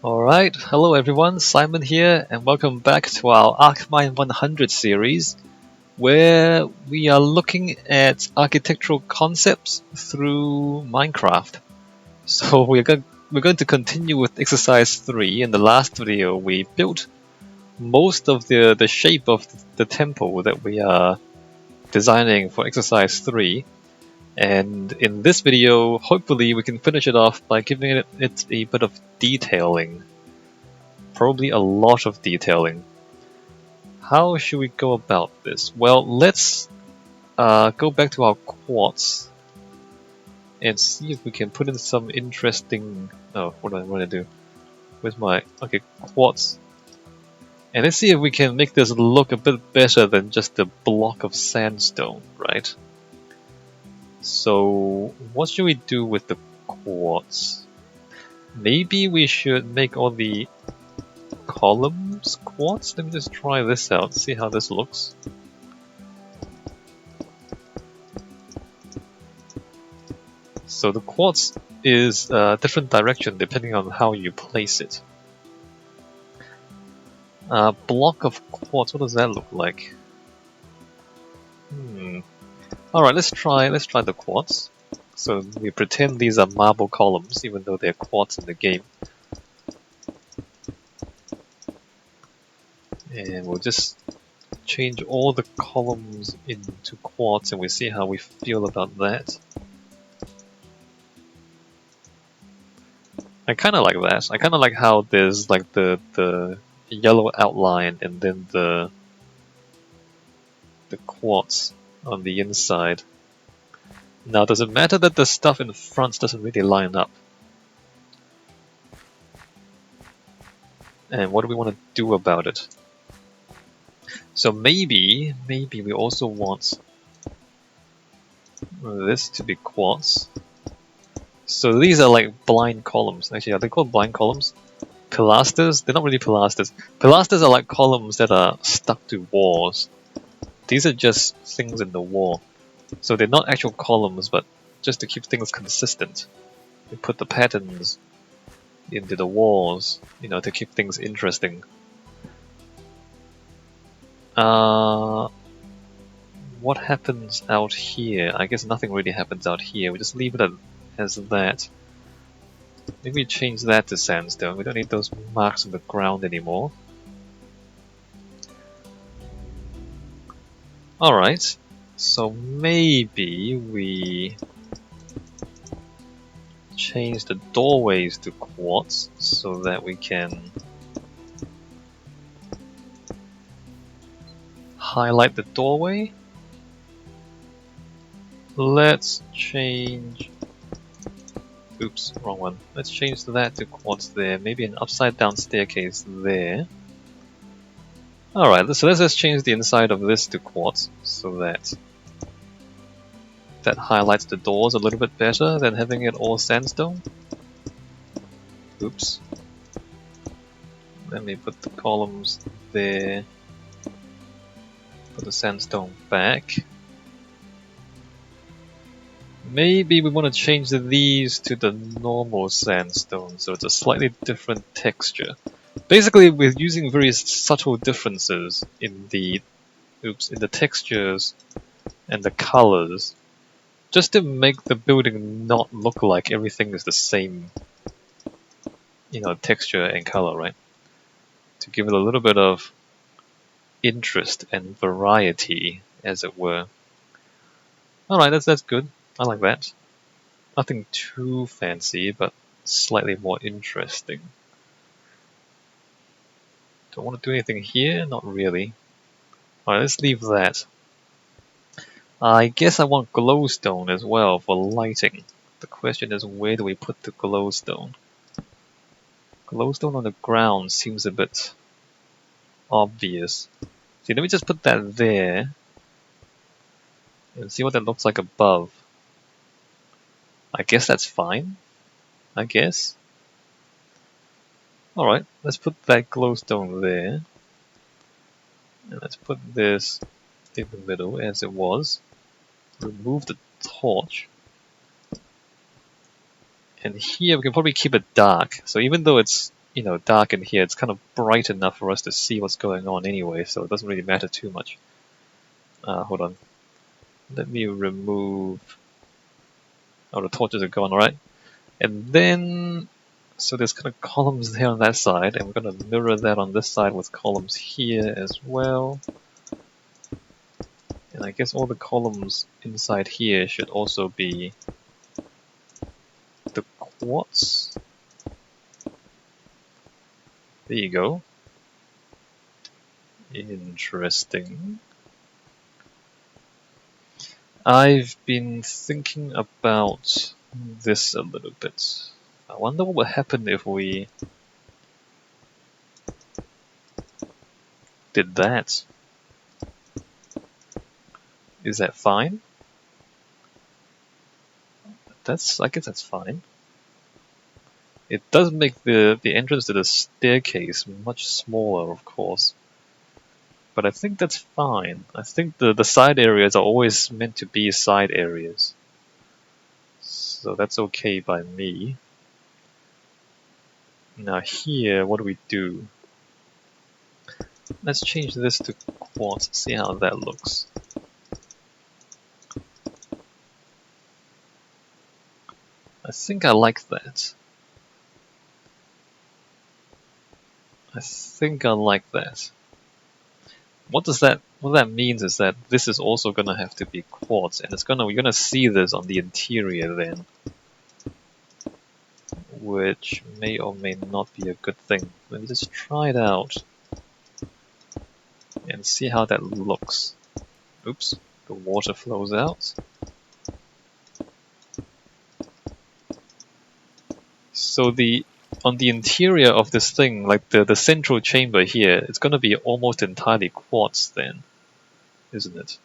Alright, hello everyone, Simon here, and welcome back to our ARCHMINE100 series, where we are looking at architectural concepts through Minecraft. So we're going to continue with exercise 3. In the last video, we built most of the shape of the temple that we are designing for exercise 3. And in this video, hopefully we can finish it off by giving it a bit of detailing. Probably a lot of detailing. How should we go about this? Well, let's go back to our quartz and see if we can put in some interesting... Oh, what do I want to do? Where's my... Okay, quartz. And let's see if we can make this look a bit better than just a block of sandstone, right? So, what should we do with the quartz? Maybe we should make all the columns quartz? Let me just try this out, see how this looks. So the quartz is a different direction depending on how you place it. A block of quartz, what does that look like? Alright, let's try the quartz. So we pretend these are marble columns, even though they're quartz in the game. And we'll just change all the columns into quartz and we see how we feel about that. I kinda like that. I kinda like how there's like the yellow outline and then the quartz on the inside. Now, does it matter that the stuff in front doesn't really line up? And what do we want to do about it? So maybe we also want this to be quartz. So these are like blind columns. Actually, are they called blind columns? Pilasters? They're not really pilasters. Pilasters are like columns that are stuck to walls. These are just things in the wall. So they're not actual columns, but just to keep things consistent. We put the patterns into the walls, you know, to keep things interesting. What happens out here? I guess nothing really happens out here. We just leave it as that. Maybe change that to sandstone. We don't need those marks on the ground anymore. Alright, so maybe we change the doorways to quartz so that we can highlight the doorway. Let's change... Oops, wrong one. Let's change that to quartz there. Maybe an upside down staircase there. Alright, so let's just change the inside of this to quartz so that highlights the doors a little bit better than having it all sandstone. Oops. Let me put the columns there. Put the sandstone back. Maybe we want to change these to the normal sandstone, so it's a slightly different texture. Basically, we're using very subtle differences in the textures and the colors, just to make the building not look like everything is the same, you know, texture and color, right? To give it a little bit of interest and variety, as it were. Alright, that's good. I like that. Nothing too fancy, but slightly more interesting. Do I want to do anything here? Not really. Alright, let's leave that. I guess I want glowstone as well for lighting. The question is, where do we put the glowstone? Glowstone on the ground seems a bit obvious. See, let me just put that there and see what that looks like above. I guess that's fine. I guess. Alright, let's put that glowstone there. And let's put this in the middle as it was. Remove the torch. And here we can probably keep it dark. So even though it's dark in here, it's kind of bright enough for us to see what's going on anyway, so it doesn't really matter too much. Hold on. Let me remove... Oh, the torches are gone, alright. And then... So there's kind of columns there on that side, and we're going to mirror that on this side with columns here as well. And I guess all the columns inside here should also be the quartz. There you go. Interesting. I've been thinking about this a little bit. I wonder what would happen if we did that. Is that fine? I guess that's fine. It does make the entrance to the staircase much smaller, of course. But I think that's fine. I think the side areas are always meant to be side areas. So that's okay by me. Now here, what do we do? Let's change this to quartz, see how that looks. I think I like that. I think I like that. What that means is that this is also gonna have to be quartz, and we're gonna see this on the interior then, which may or may not be a good thing. Let me just try it out and see how that looks. Oops, the water flows out. So on the interior of this thing, like the central chamber here, it's going to be almost entirely quartz then, isn't it?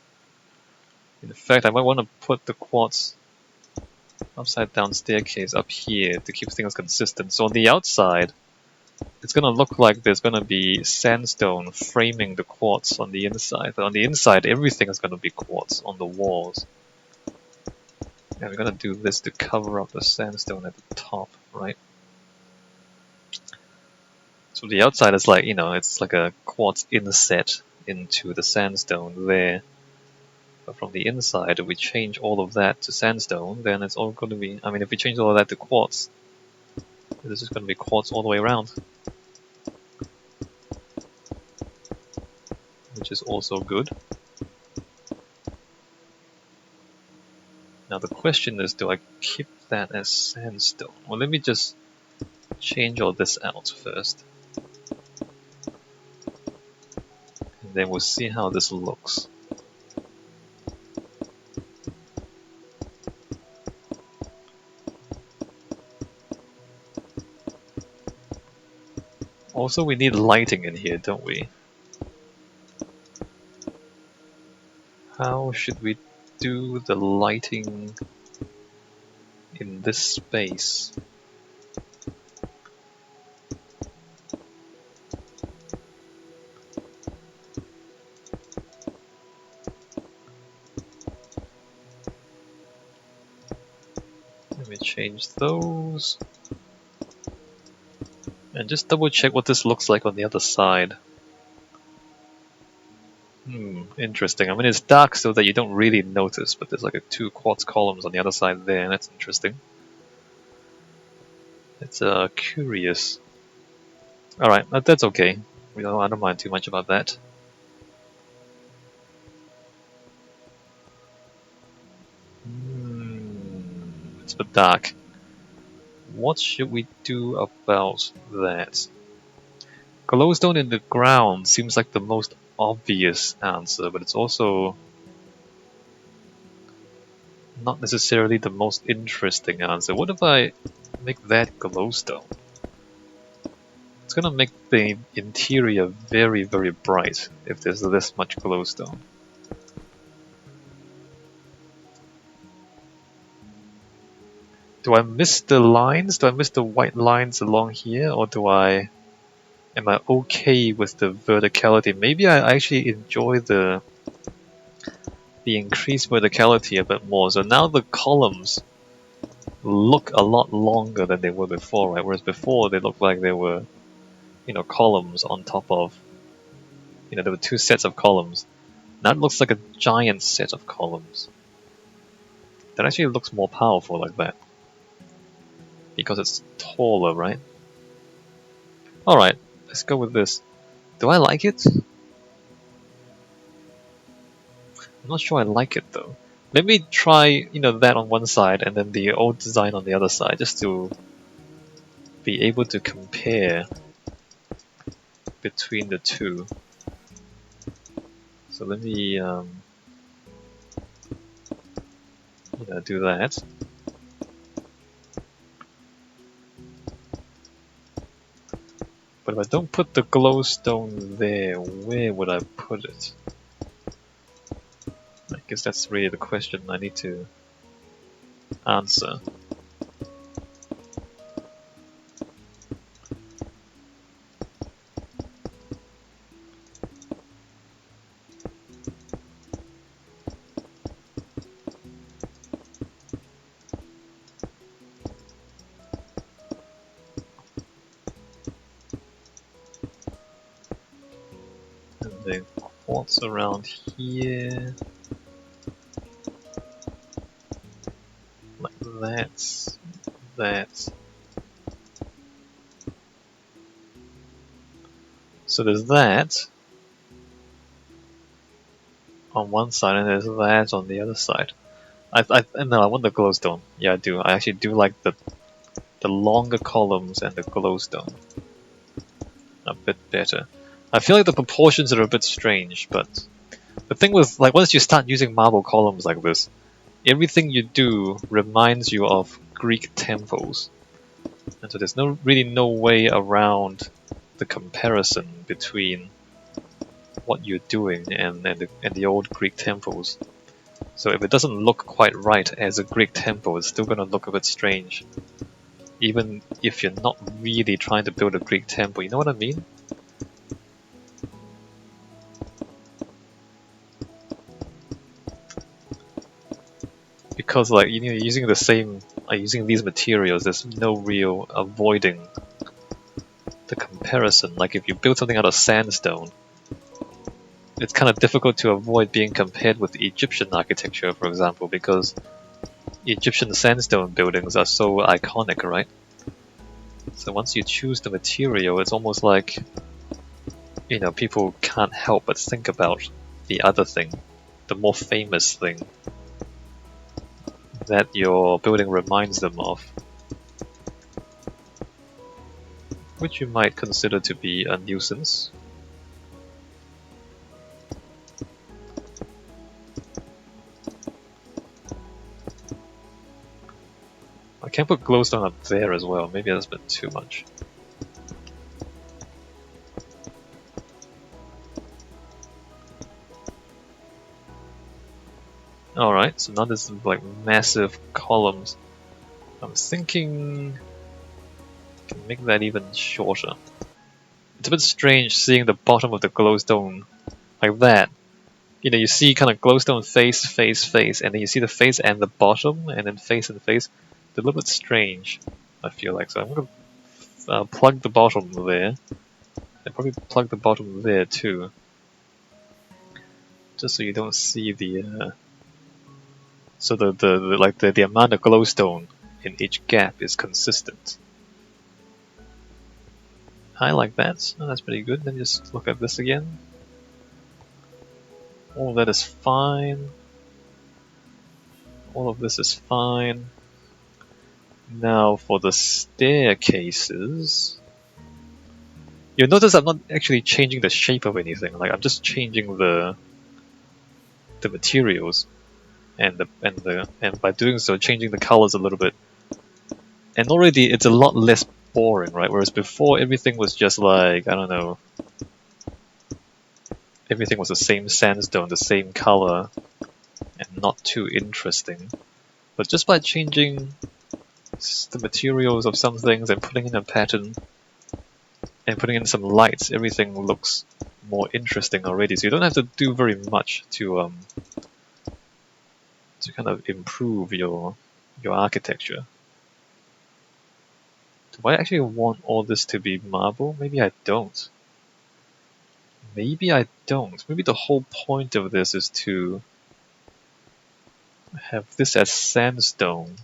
In fact, I might want to put the quartz upside down staircase up here to keep things consistent. So on the outside, it's going to look like there's going to be sandstone framing the quartz on the inside. But on the inside, everything is going to be quartz on the walls. And we're going to do this to cover up the sandstone at the top, right? So the outside is like, it's like a quartz inset into the sandstone there. But from the inside, if we change all of that to sandstone, then it's all going to be... I mean, if we change all of that to quartz, this is going to be quartz all the way around. Which is also good. Now the question is, do I keep that as sandstone? Well, let me just change all this out first. And then we'll see how this looks. Also, we need lighting in here, don't we? How should we do the lighting in this space? Let me change those. And just double check what this looks like on the other side. Interesting. I mean, it's dark so that you don't really notice, but there's like two quartz columns on the other side there, and that's interesting. It's curious. Alright, that's okay. I don't mind too much about that. It's a bit dark. What should we do about that? Glowstone in the ground seems like the most obvious answer, but it's also not necessarily the most interesting answer. What if I make that glowstone? It's gonna make the interior very, very bright if there's this much glowstone. Do I miss the lines? Do I miss the white lines along here? Or am I okay with the verticality? Maybe I actually enjoy the increased verticality a bit more. So now the columns look a lot longer than they were before, right? Whereas before they looked like they were columns on top of, there were two sets of columns. Now it looks like a giant set of columns. That actually looks more powerful like that. Because it's taller, right? Alright, let's go with this. Do I like it? I'm not sure I like it though. Let me try, that on one side and then the old design on the other side, just to be able to compare between the two. So let me, do that. But if I don't put the glowstone there, where would I put it? I guess that's really the question I need to answer. And then quartz around here. Like that. So there's that on one side and there's that on the other side. No, I want the glowstone. Yeah, I do. I actually do like the longer columns and the glowstone a bit better. I feel like the proportions are a bit strange, but the thing with, like, once you start using marble columns like this, everything you do reminds you of Greek temples. And so there's really no way around the comparison between what you're doing and the old Greek temples. So if it doesn't look quite right as a Greek temple, it's still going to look a bit strange. Even if you're not really trying to build a Greek temple, you know what I mean? Because, like, using the same, using these materials, there's no real avoiding the comparison. Like, if you build something out of sandstone, it's kind of difficult to avoid being compared with Egyptian architecture, for example, because Egyptian sandstone buildings are so iconic, right? So once you choose the material, it's almost like, people can't help but think about the other thing, the more famous thing that your building reminds them of, which you might consider to be a nuisance. I can put glowstone up there as well, maybe that's a bit too much. Alright, so now there's like massive columns. I'm thinking I can make that even shorter. It's a bit strange seeing the bottom of the glowstone like that. You see kind of glowstone face, face, face, and then you see the face and the bottom, and then face and face. It's a little bit strange, I feel like. So I'm going to plug the bottom there, and probably plug the bottom there too. Just so you don't see the... so the amount of glowstone in each gap is consistent. I like that. Oh, that's pretty good. Let me just look at this again. All of that is fine. All of this is fine. Now for the staircases, you'll notice I'm not actually changing the shape of anything. Like, I'm just changing the materials, and by doing so, changing the colors a little bit. And already it's a lot less boring, right? Whereas before everything was just like, I don't know, everything was the same sandstone, the same color, and not too interesting. But just by changing the materials of some things and putting in a pattern and putting in some lights, everything looks more interesting already. So you don't have to do very much to kind of improve your architecture. Do I actually want all this to be marble? Maybe I don't. Maybe I don't. Maybe the whole point of this is to have this as sandstone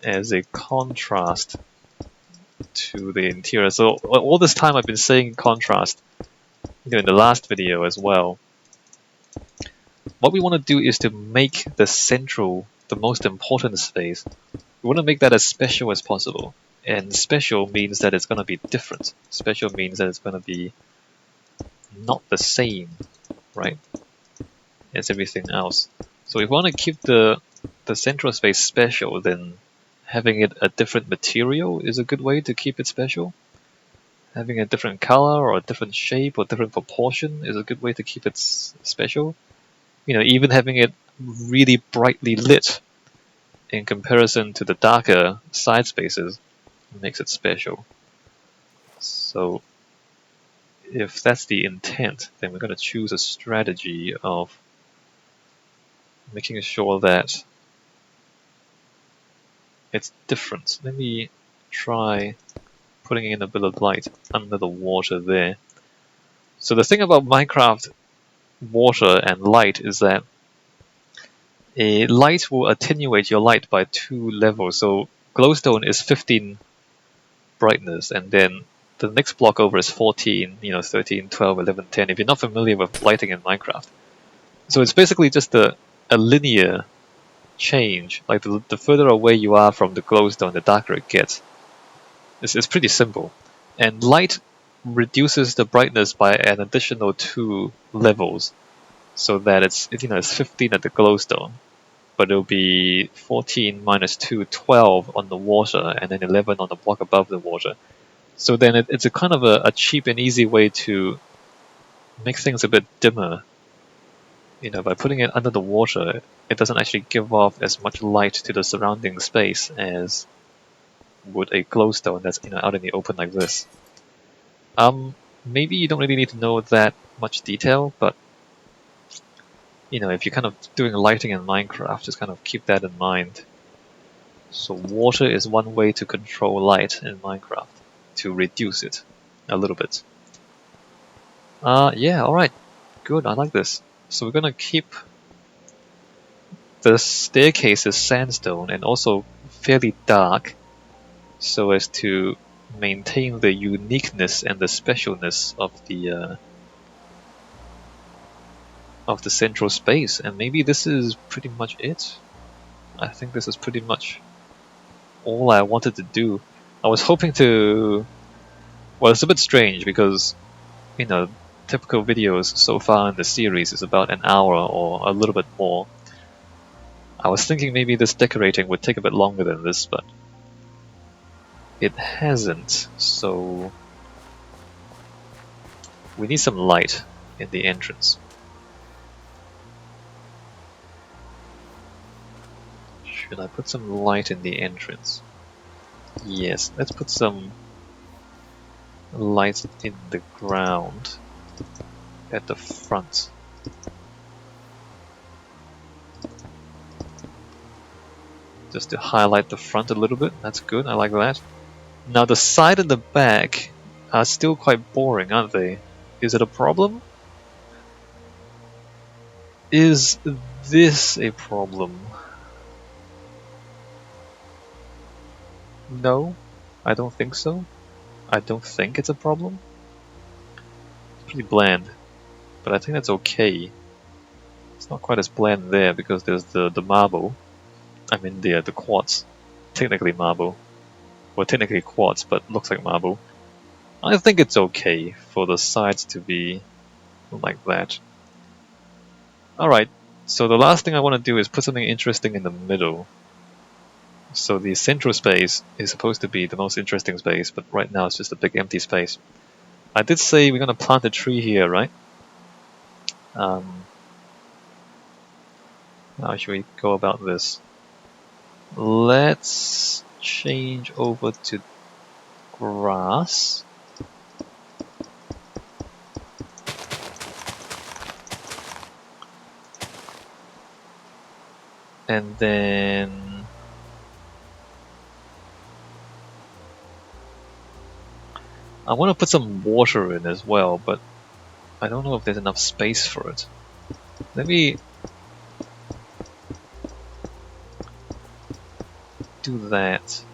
as a contrast to the interior. So all this time I've been saying contrast, in the last video as well. What we want to do is to make the central the most important space. We want to make that as special as possible. And special means that it's going to be different. Special means that it's going to be not the same, right, as everything else. So if we want to keep the central space special, then having it a different material is a good way to keep it special. Having a different color or a different shape or different proportion is a good way to keep it special. Even having it really brightly lit in comparison to the darker side spaces makes it special. So if that's the intent, then we're going to choose a strategy of making sure that it's different. Let me try putting in a bit of light under the water there. So the thing about Minecraft water and light is that a light will attenuate your light by 2 levels. So glowstone is 15 brightness, and then the next block over is 14, 13, 12, 11, 10, if you're not familiar with lighting in Minecraft. So it's basically just a linear change. Like the further away you are from the glowstone, the darker it gets. It's pretty simple. And light reduces the brightness by an additional 2 levels, so that it's 15 at the glowstone, but it'll be 14 minus 2, 12 on the water, and then 11 on the block above the water. So then it's a kind of a cheap and easy way to make things a bit dimmer. By putting it under the water, it doesn't actually give off as much light to the surrounding space as would a glowstone that's out in the open like this. Maybe you don't really need to know that much detail, but if you're kind of doing lighting in Minecraft, just kind of keep that in mind. So water is one way to control light in Minecraft, to reduce it a little bit. Yeah, alright. Good, I like this. So we're gonna keep the staircase as sandstone and also fairly dark, so as to maintain the uniqueness and the specialness of the central space. And maybe this is pretty much it. I think this is pretty much all I wanted to do. I was hoping to... Well, it's a bit strange because, typical videos so far in the series is about an hour or a little bit more. I was thinking maybe this decorating would take a bit longer than this, but it hasn't, so we need some light in the entrance. Should I put some light in the entrance? Yes, let's put some light in the ground at the front. Just to highlight the front a little bit. That's good, I like that. Now the side and the back are still quite boring, aren't they? Is it a problem? Is this a problem? No, I don't think so. I don't think it's a problem. It's pretty bland, but I think that's okay. It's not quite as bland there because there's the marble. I mean the quartz. Technically marble. Well, technically quartz, but looks like marble. I think it's okay for the sides to be like that. Alright, so the last thing I want to do is put something interesting in the middle. So the central space is supposed to be the most interesting space, but right now it's just a big empty space. I did say we're going to plant a tree here, right? How should we go about this? Let's change over to grass. And then I want to put some water in as well, but I don't know if there's enough space for it. Let me do that.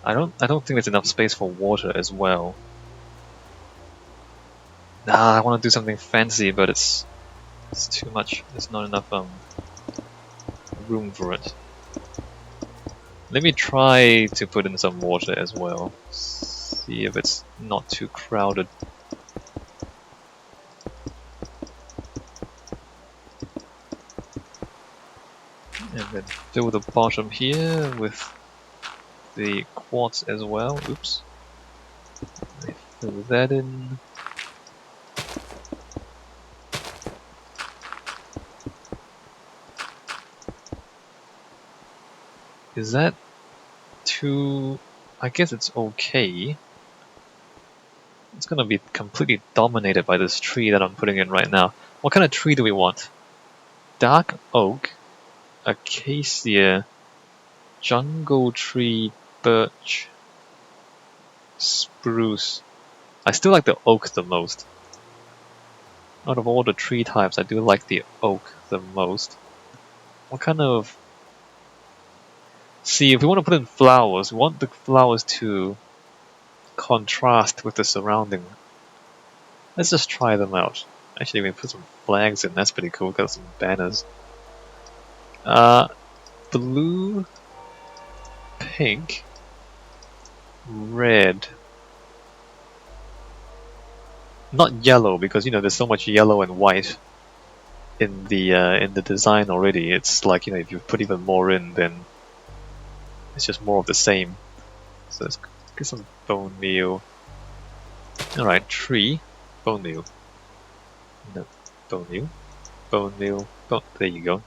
I don't think there's enough space for water as well. Nah, I want to do something fancy, but it's too much. There's not enough room for it. Let me try to put in some water as well. See if it's not too crowded. And then fill the bottom here with the quartz as well. Oops. Let me fill that in. Is that too... I guess it's okay. It's gonna be completely dominated by this tree that I'm putting in right now. What kind of tree do we want? Dark oak, acacia, jungle tree, birch, spruce. I still like the oak the most. Out of all the tree types, I do like the oak the most. What kind of... See, if we want to put in flowers, we want the flowers to contrast with the surrounding. Let's just try them out. Actually, we put some flags in, that's pretty cool, got some banners. Blue, pink, red. Not yellow, because there's so much yellow and white in the design already. It's like, if you put even more in, then it's just more of the same. So let's get some bone meal. Alright, tree, bone meal. No, bone meal, bone meal, bone. There you go.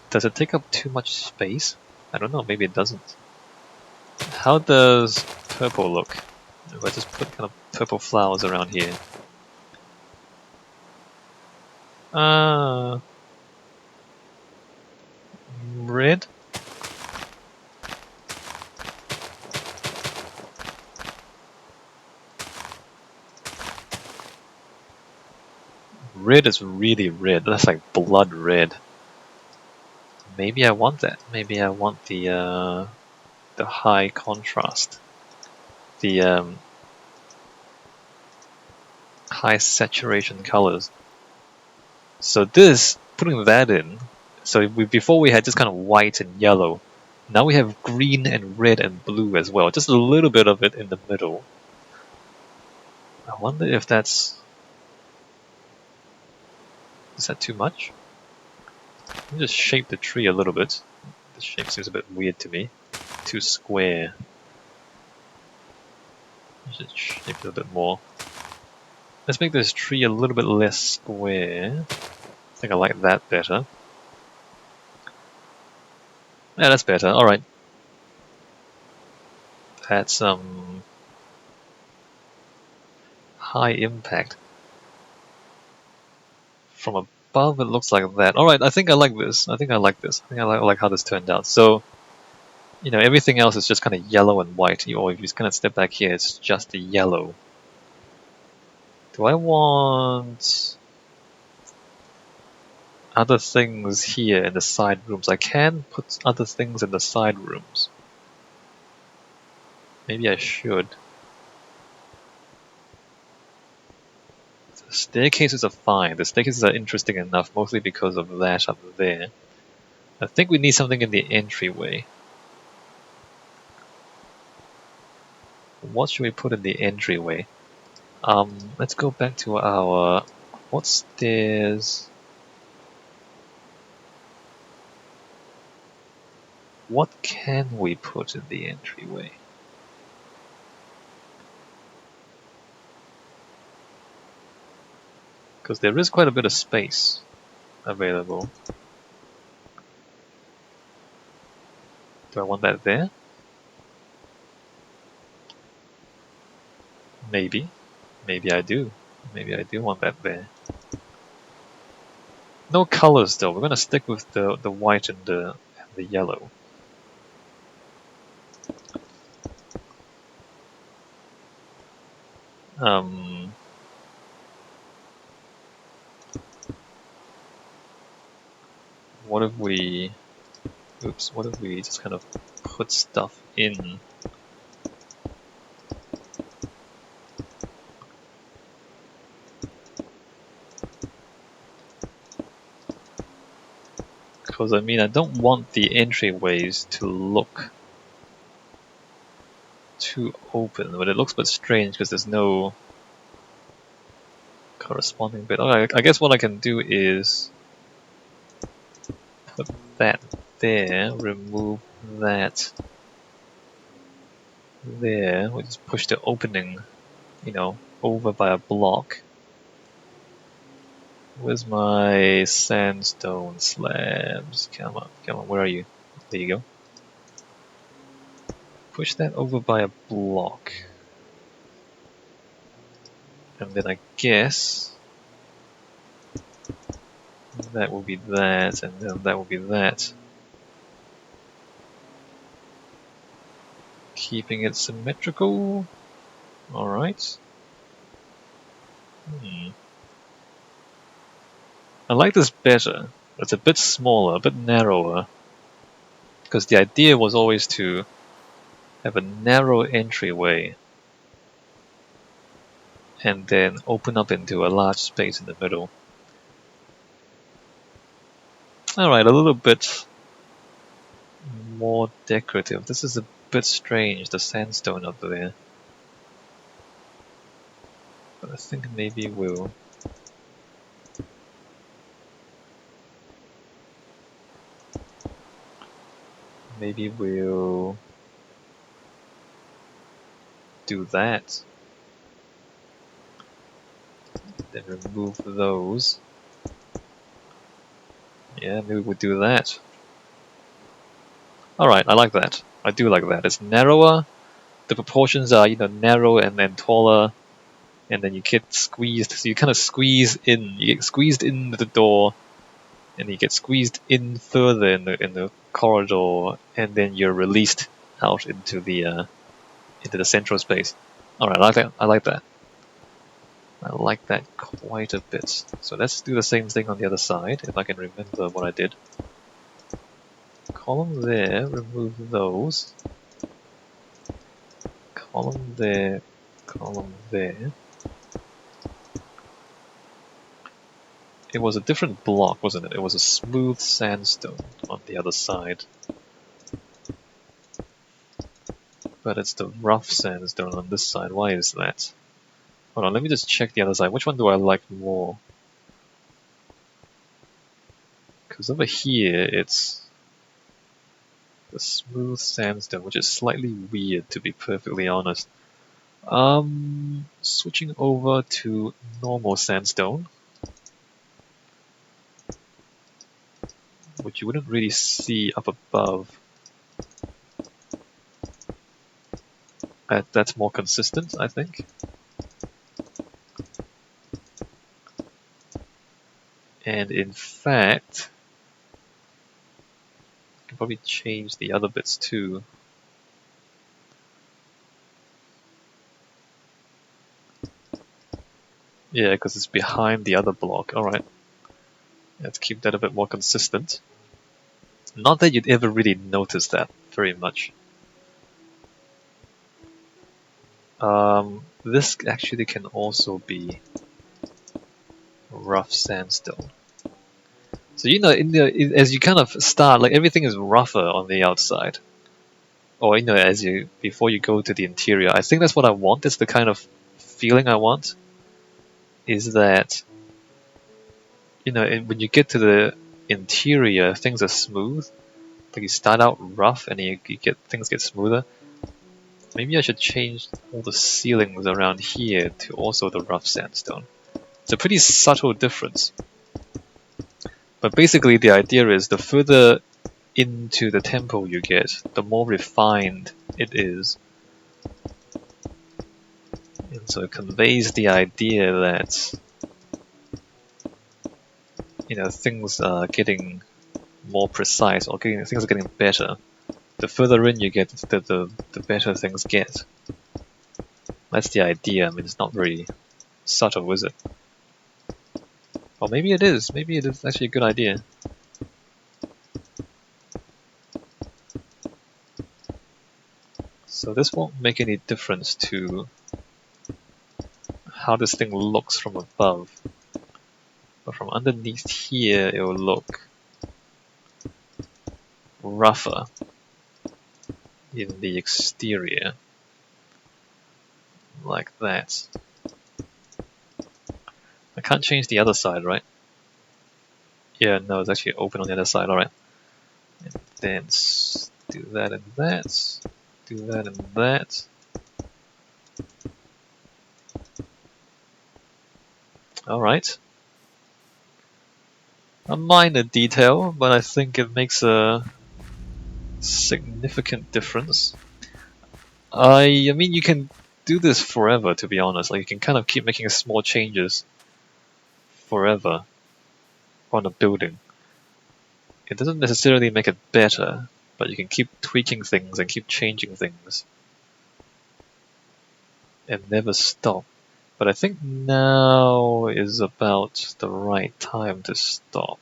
Does it take up too much space? I don't know, maybe it doesn't. How does purple look? If I just put kind of purple flowers around here. Red? Red is really red. That's like blood red. Maybe I want that. Maybe I want the high contrast. The high saturation colors. So this, putting that in, so before we had just kind of white and yellow. Now we have green and red and blue as well. Just a little bit of it in the middle. I wonder if that's... Is that too much? Let me just shape the tree a little bit. The shape seems a bit weird to me. Too square. Just shape it a little bit more. Let's make this tree a little bit less square. I think I like that better. Yeah, that's better. Alright. That's high impact. From above it looks like that. Alright, I think I like this. I think I like how this turned out. So, everything else is just kind of yellow and white. Or if you just kind of step back here, it's just the yellow. Do I want other things here in the side rooms? I can put other things in the side rooms. Maybe I should. The staircases are fine. The staircases are interesting enough, mostly because of that up there. I think we need something in the entryway. What should we put in the entryway? Let's go back to our quartz stairs. What can we put in the entryway? Because there is quite a bit of space available. Do I want that there? Maybe. Maybe I do. Maybe I do want that there. No colors though. We're gonna stick with the white and the yellow. What if we... Oops, what if we just kind of put stuff in? Because I mean, I don't want the entryways to look too open, but it looks a bit strange because there's no corresponding bit. Okay, I guess what I can do is put that there, remove that there, we just push the opening, you know, over by a block. Where's my sandstone slabs? Come on, where are you? There you go. Push that over by a block. And then I guess that will be that, and then that will be that. Keeping it symmetrical. Alright. I like this better. It's a bit smaller, a bit narrower. Because the idea was always to have a narrow entryway and then open up into a large space in the middle. Alright, a little bit more decorative. This is a bit strange, the sandstone up there. But I think maybe we'll... Maybe we'll do that. Then remove those. Yeah, maybe we'll do that. Alright, I like that. I do like that. It's narrower. The proportions are, you know, narrow and then taller. And then you get squeezed. So you kind of squeeze in. You get squeezed into the door. And you get squeezed in further in the corridor. And then you're released out into the central space. Alright, I like that. I like that. I like that quite a bit. So let's do the same thing on the other side, if I can remember what I did. Column there, remove those. Column there, column there. It was a different block, wasn't it? It was a smooth sandstone on the other side. But it's the rough sandstone on this side. Why is that? Hold on, let me just check the other side. Which one do I like more? Because over here, it's the smooth sandstone, which is slightly weird, to be perfectly honest. Switching over to normal sandstone, which you wouldn't really see up above. That's more consistent, I think. And in fact, I can probably change the other bits too. Yeah, because it's behind the other block. Alright. Let's keep that a bit more consistent. Not that you'd ever really notice that very much. This actually can also be rough sandstone. So you know, as you kind of start, like everything is rougher on the outside, or you know, before you go to the interior. I think that's what I want. That's the kind of feeling I want. Is that, you know, when you get to the interior, things are smooth. Like you start out rough, and things get smoother. Maybe I should change all the ceilings around here to also the rough sandstone. It's a pretty subtle difference. But basically the idea is the further into the temple you get, the more refined it is. And so it conveys the idea that, things are getting more precise, or things are getting better. The further in you get, the better things get. That's the idea. I mean, it's not very subtle, is it? Or maybe it is. Maybe it is actually a good idea. So this won't make any difference to how this thing looks from above. But from underneath here, it will look rougher in the exterior. Like that. I can't change the other side, right? Yeah, no, it's actually open on the other side, alright. And then do that and that. Do that and that. Alright. A minor detail, but I think it makes a significant difference. I mean, you can do this forever, to be honest. Like, you can kind of keep making small changes forever on a building. It doesn't necessarily make it better, but you can keep tweaking things and keep changing things and never stop. But I think now is about the right time to stop.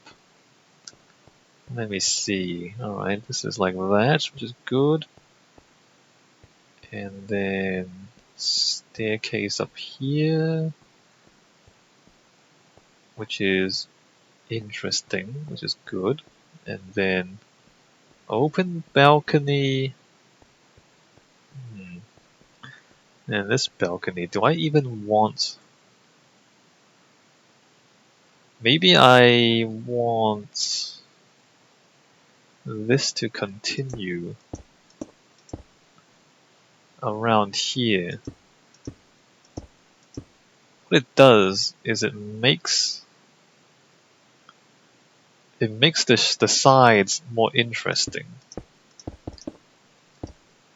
Let me see. Alright, this is like that, which is good. And then staircase up here, which is interesting, which is good. And then open balcony. And this balcony, do I even want... Maybe I want this to continue around here. What it does is it makes the sides more interesting.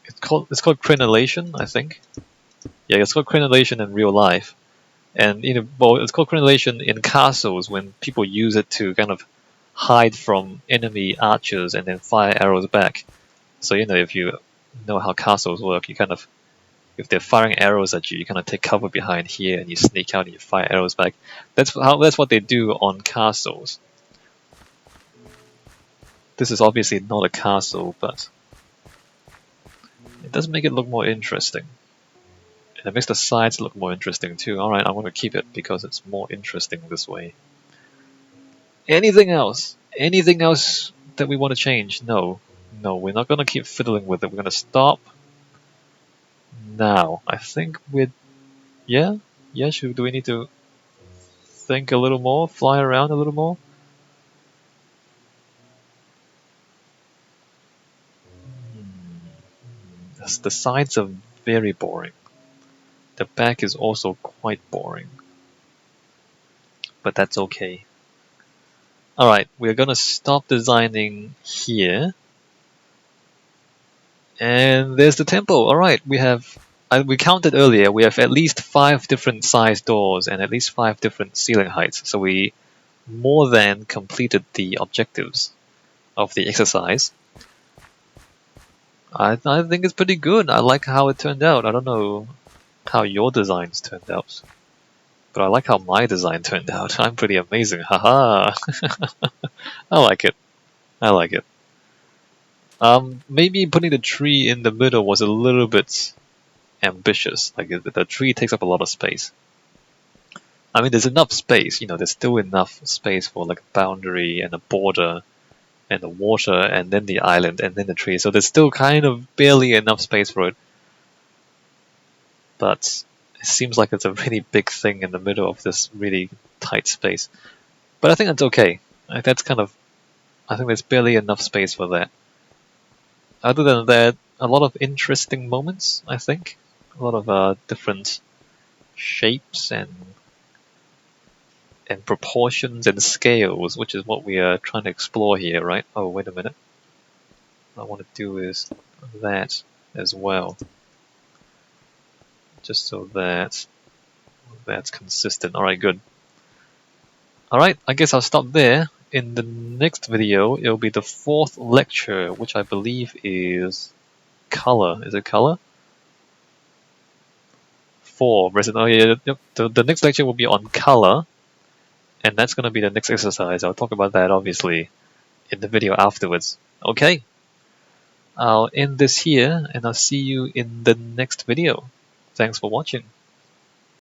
It's called crenellation, I think. Yeah, it's called crenellation in real life. And well, it's called crenellation in castles when people use it to kind of hide from enemy archers and then fire arrows back. So if you know how castles work, you kind of, if they're firing arrows at you, you kind of take cover behind here and you sneak out and you fire arrows back. That's what they do on castles. This is obviously not a castle, but it does make it look more interesting. And it makes the sides look more interesting too. Alright, I want to keep it because it's more interesting this way. Anything else? Anything else that we want to change? No. No, we're not going to keep fiddling with it. We're going to stop now. I think we're... Yeah? Yeah, do we need to think a little more? Fly around a little more? The sides are very boring. The back is also quite boring. But that's okay. Alright, we're gonna stop designing here. And there's the temple. Alright, we counted earlier, we have at least 5 different size doors and at least 5 different ceiling heights. So we more than completed the objectives of the exercise. I think it's pretty good. I like how it turned out. I don't know how your designs turned out, but I like how my design turned out. I'm pretty amazing. Haha. I like it. I like it. Maybe putting the tree in the middle was a little bit ambitious. Like, the tree takes up a lot of space. I mean, there's enough space, there's still enough space for like a boundary and a border and the water and then the island and then the tree. So there's still kind of barely enough space for it. But it seems like it's a really big thing in the middle of this really tight space. But I think that's okay. I think there's barely enough space for that. Other than that, a lot of interesting moments, I think. A lot of different shapes and proportions and scales, which is what we are trying to explore here, right? Oh, wait a minute. What I want to do is that as well. Just so that's consistent. Alright, good. Alright, I guess I'll stop there. In the next video, it'll be the 4th lecture, which I believe is color. Is it color? 4. Oh yeah, yep. The next lecture will be on color, and that's going to be the next exercise. I'll talk about that, obviously, in the video afterwards. Okay, I'll end this here, and I'll see you in the next video. Thanks for watching.